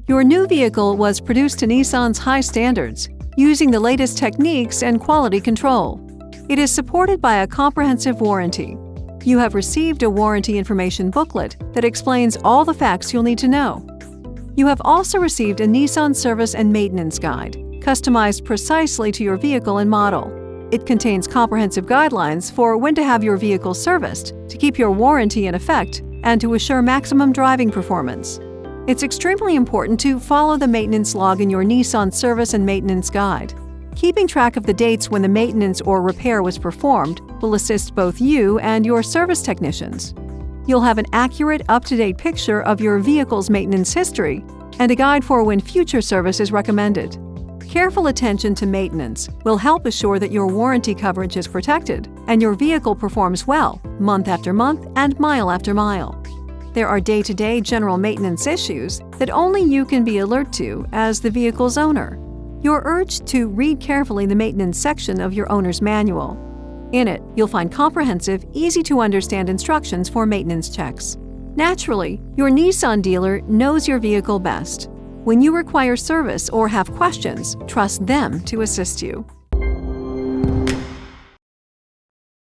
Your new vehicle was produced to Nissan's high standards, using the latest techniques and quality control. It is supported by a comprehensive warranty. You have received a warranty information booklet that explains all the facts you'll need to know. You have also received a Nissan service and maintenance guide, customized precisely to your vehicle and model. It contains comprehensive guidelines for when to have your vehicle serviced, to keep your warranty in effect, and to assure maximum driving performance. It's extremely important to follow the maintenance log in your Nissan service and maintenance guide. Keeping track of the dates when the maintenance or repair was performed will assist both you and your service technicians. You'll have an accurate, up-to-date picture of your vehicle's maintenance history and a guide for when future service is recommended. Careful attention to maintenance will help assure that your warranty coverage is protected and your vehicle performs well, month after month and mile after mile. There are day-to-day general maintenance issues that only you can be alert to as the vehicle's owner. You're urged to read carefully the maintenance section of your owner's manual. In it, you'll find comprehensive, easy-to-understand instructions for maintenance checks. Naturally, your Nissan dealer knows your vehicle best. When you require service or have questions, trust them to assist you.